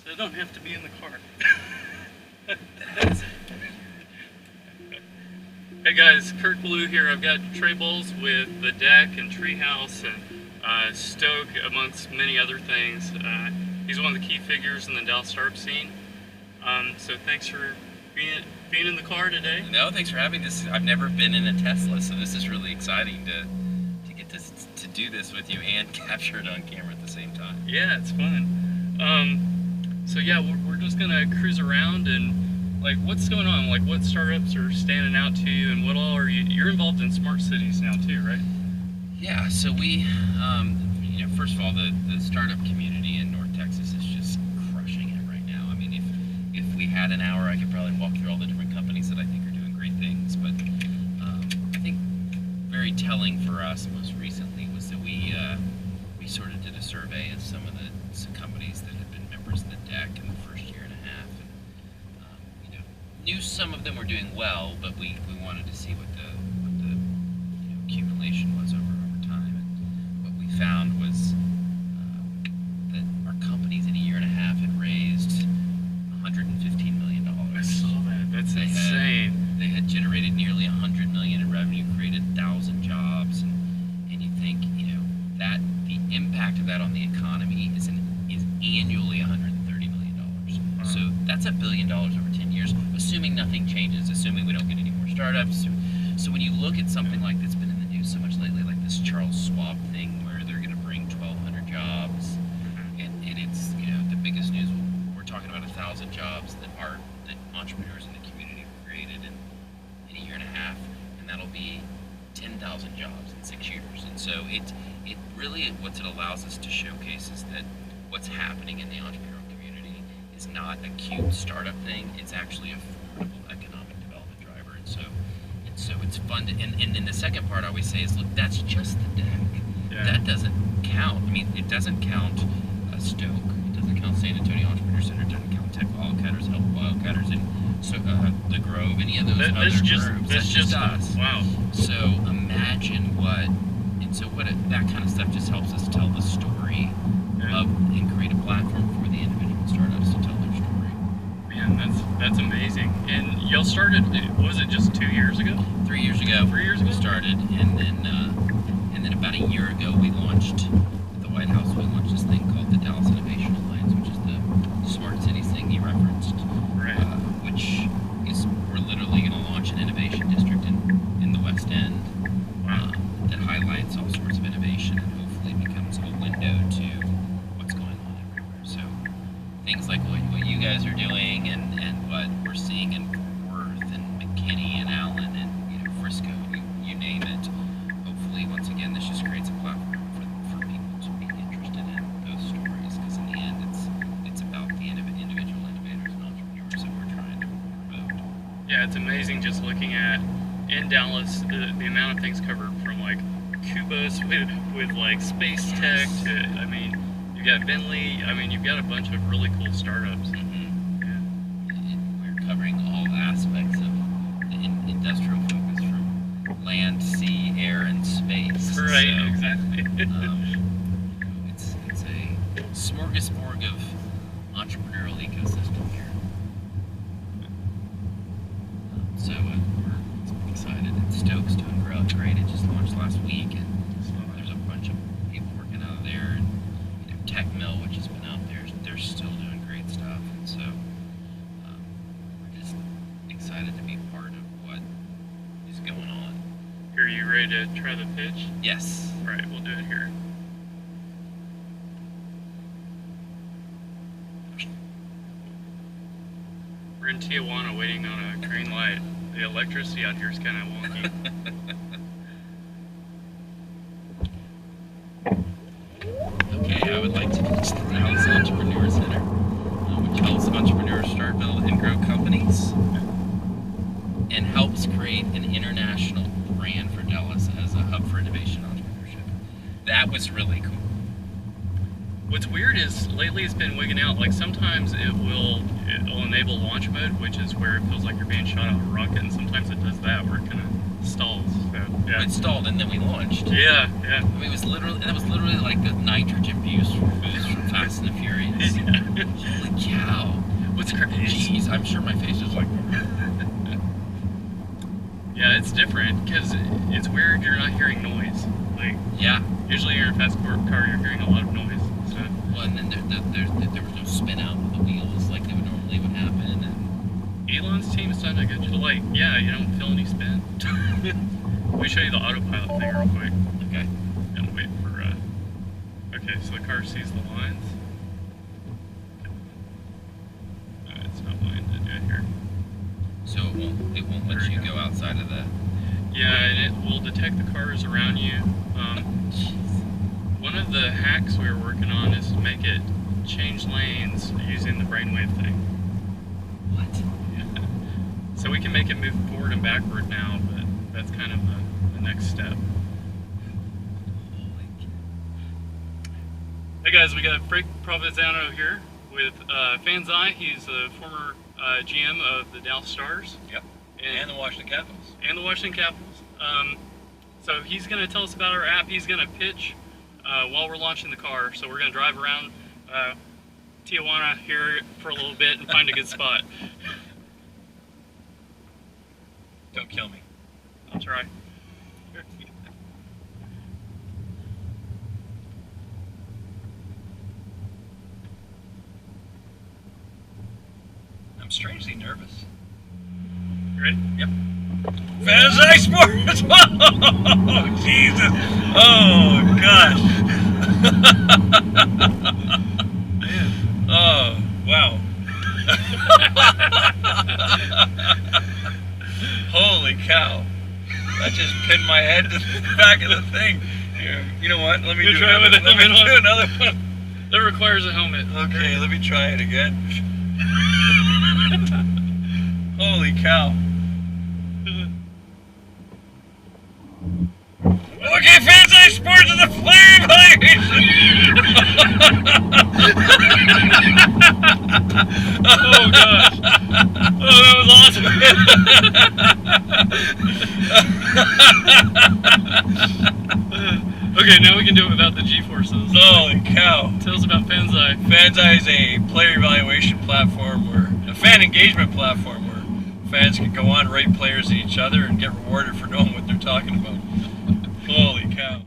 They don't have to be in the car. Hey guys, Kirk Blue here. I've got Trey with the deck and treehouse and Stoke, amongst many other things. He's one of the key figures in the Dallas startup scene. So thanks for being in the car today. No, thanks for having this. I've never been in a Tesla, so this is really exciting to get to do this with you and capture it on camera at the same time. Yeah, it's fun. So yeah, we're just gonna cruise around and like, what's going on? Like, what startups are standing out to you, and what all are you're involved in smart cities now too, right? Yeah. So we, you know, first of all, the startup community in North Texas is just crushing it right now. I mean, if we had an hour, I could probably walk through all the different companies that I think are doing great things. But I think very telling for us most recently was that we sort of did a survey of some of the companies that had been members of the deck in the first year and a half, and you know, knew some of them were doing well, but we wanted to see what the you know, accumulation was over time. And what we found was that our companies in a year and a half had raised $115 million. I saw that. That's insane. They had generated nearly $100 million in revenue, created 1,000 jobs, and you think, you know, that the impact of that on the economy is annually $130 million. So that's $1 billion over 10 years, assuming nothing changes, assuming we don't get any more startups. So when you look at something like that's been in the news so much lately, like this Charles Schwab thing, where they're going to bring 1,200 jobs, and it's, you know, the biggest news. We're talking about 1,000 jobs that entrepreneurs in the community have created in a year and a half, and that'll be 10,000 jobs in 6 years. And so it really, what it allows us to showcase is that what's happening in the entrepreneurial community is not a cute startup thing. It's actually a formidable economic development driver. And so it's fun to, and then the second part I always say is, look, that's just the deck. Yeah. That doesn't count. I mean, it doesn't count Stoke. It doesn't count San Antonio Entrepreneur Center. It doesn't count Tech Wildcatters, Health Wildcatters, and so the Grove, any of those other groups. That's just us. Wow. So imagine that kind of stuff just helps us tell the story of, and create a platform for the individual startups to tell their story. Man, that's amazing. And y'all started, was it just 2 years ago? 3 years ago. 3 years ago? We started, and then about a year ago we launched at the White House. We launched this thing called the Dallas Innovation Alliance, which is the smart cities thing you referenced. Right. Which is, we're literally going to launch an innovation district in the West End. Wow. That highlights all sorts of innovation and hopefully becomes a window to what's going on everywhere. So things like what you guys are doing and what we're seeing in Fort Worth and McKinney and Allen and, you know, Frisco, you name it. Hopefully, once again, this just creates a platform for people to be interested in those stories, because in the end, it's about the individual innovators and entrepreneurs that we're trying to promote. Yeah, it's amazing just looking at in Dallas the amount of things covered, from like Kubas with like space tech to, I mean, you've got Bentley. I mean, you've got a bunch of really cool startups. Mm-hmm. Yeah. We're covering all aspects of the industrial focus, from land, sea, air, and space. Right, so, exactly. It's a smorgasbord of entrepreneurial ecosystem here. So we're excited. And Stoke's doing great. It just launched last week, and there's a bunch of people working out of there. And, you know, Tech Mill, which has been out there, they're still doing great stuff. And so we're just excited to be part of what is going on. Are you ready to try the pitch? Yes. All right, we'll do it here. We're in Tijuana waiting on a green light. The electricity out here is kind of wonky. Okay, I would like to pitch the Dallas Entrepreneur Center, which helps entrepreneurs start, build, and grow companies, and helps create an international brand for Dallas as a hub for innovation entrepreneurship. That was really cool. What's weird is lately it's been wigging out. Like sometimes it'll enable launch mode, which is where it feels like you're being shot out of a rocket, and sometimes it does that where it kind of stalls. So, yeah. It stalled and then we launched. Yeah. I mean, that was literally like the nitrogen boost from Fast and the Furious. Yeah. Holy cow! sure my face is like. Yeah, it's different because it's weird. You're not hearing noise. Like, Yeah. usually you're in a fast car, you're hearing a lot of noise. So. Well, and then there was no spin out of the wheels like they would normally would happen. And Elon's team's done a good job. Like, yeah, you don't feel any spin. Let me show you the autopilot thing real quick. okay. And wait for. Okay, so the car sees the lines. It's not wanting to do it here. So it won't let you go outside of the. Yeah, and it will detect the cars around you. One of the hacks we were working on is to make it change lanes using the brainwave thing. What? Yeah. So we can make it move forward and backward now, but that's kind of the next step. Hey guys, we got Provenzano here with FANSeye. He's a former GM of the Dallas Stars. Yep. And the Washington Capitals. And the Washington Capitals. So he's going to tell us about our app. He's going to pitch while we're launching the car. So we're going to drive around Tijuana here for a little bit and find a good spot. Don't kill me. I'll try. I'm strangely nervous. You ready? Yep. FANSeye Sports! Oh, Jesus! Oh, gosh! Oh, wow. Holy cow. That just pinned my head to the back of the thing. You know what? Let me do try it with a let me helmet do on. another one. That requires a helmet. Okay, let me try it again. Holy cow. Okay, FANSeye Sports is a player evaluation! Oh gosh. Oh, that was awesome. Okay, now we can do it without the G-forces. Holy cow. Tell us about FANSeye. FANSeye is a player evaluation platform a fan engagement platform where fans can go on, rate players and each other, and get rewarded for knowing what they're talking about. Holy cow.